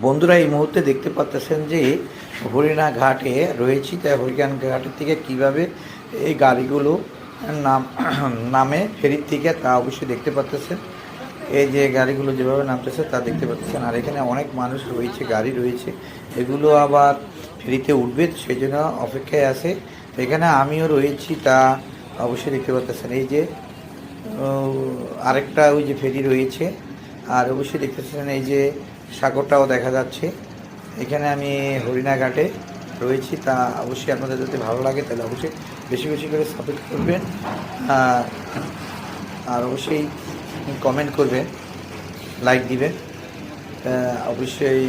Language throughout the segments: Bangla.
বন্ধুরা এই মুহূর্তে দেখতে পাচ্ছেন যে হরিণা ঘাটে রয়েছি। তাই হরিণ ঘাটের থেকে কিভাবে এই গাড়িগুলো নাম নামে ফেরির থেকে তা অবশ্যই দেখতে পাচ্ছেন। এই যে গাড়িগুলো যেভাবে নামতেছে তা দেখতে পাচ্ছেন। আর এখানে অনেক মানুষ রয়েছে, গাড়ি রয়েছে, এগুলো আবার ফেরিতে উঠবে, সেই জন্য অপেক্ষায় আছে। তো এখানে আমিও রয়েছি, তা অবশ্যই দেখতে পাচ্ছেন। এই যে আরেকটা ওই যে ফেরি রয়েছে। আর অবশ্যই দেখতেছেন এই যে সাগরটাও দেখা যাচ্ছে। এখানে আমি হরিণাঘাটে রয়েছি, তা অবশ্যই আপনাদের যদি ভালো লাগে তাহলে অবশ্যই বেশি বেশি করে সাপোর্ট করবেন। আর অবশ্যই কমেন্ট করবেন, লাইক দিবেন। অবশ্যই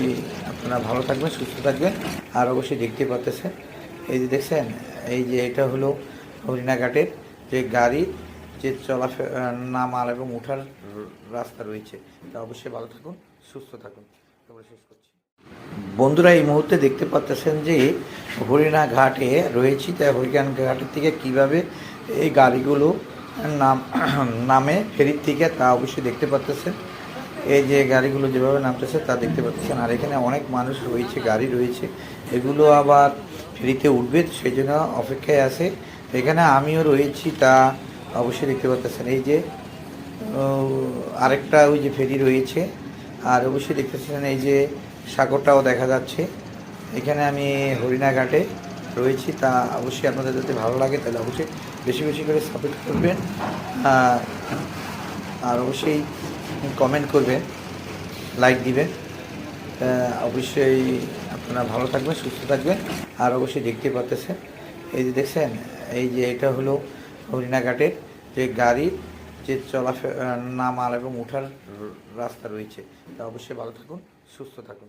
আপনারা ভালো থাকবেন, সুস্থ থাকবেন। আর অবশ্যই দেখতে পাচ্ছেন এই যে দেখছেন, এই যে এটা হলো হরিণাঘাটের যে গাড়ি যে নামার এবং ওঠার রাস্তা রয়েছে। তা অবশ্যই ভালো থাকুন, সুস্থ থাকুন। তারপরে শেষ করছি। বন্ধুরা এই মুহূর্তে দেখতে পাচ্ছেন যে হরিণা ঘাটে রয়েছি। তাই হরিণ ঘাটের থেকে কিভাবে এই গাড়িগুলো নাম নামে ফেরির থেকে তা অবশ্যই দেখতে পাচ্ছেন। এই যে গাড়িগুলো যেভাবে নামতেছে তা দেখতে পাচ্ছেন। আর এখানে অনেক মানুষ রয়েছে, গাড়ি রয়েছে, এগুলো আবার ফেরিতে উঠবে, সেই জন্য অপেক্ষায় আছে। এখানে আমিও রয়েছি, তা অবশ্যই দেখতে পাচ্ছেন। এই যে আরেকটা ওই যে ফেরি রয়েছে। আর অবশ্যই দেখতেছেন এই যে সাগরটাও দেখা যাচ্ছে। এখানে আমি হরিণাঘাটে রয়েছি, তা অবশ্যই আপনাদের যদি ভালো লাগে তাহলে অবশ্যই বেশি বেশি করে সাপোর্ট করবেন। আর অবশ্যই কমেন্ট করবেন, লাইক দিবেন। অবশ্যই আপনারা ভালো থাকবেন, সুস্থ থাকবেন। আর অবশ্যই দেখতে পাচ্ছেন এই যে দেখছেন, এই যে এটা হলো হরিণাঘাটের যে গাড়ির যে নামার এবং ওঠার রাস্তা রয়েছে। তা অবশ্যই ভালো থাকুন, সুস্থ থাকুন।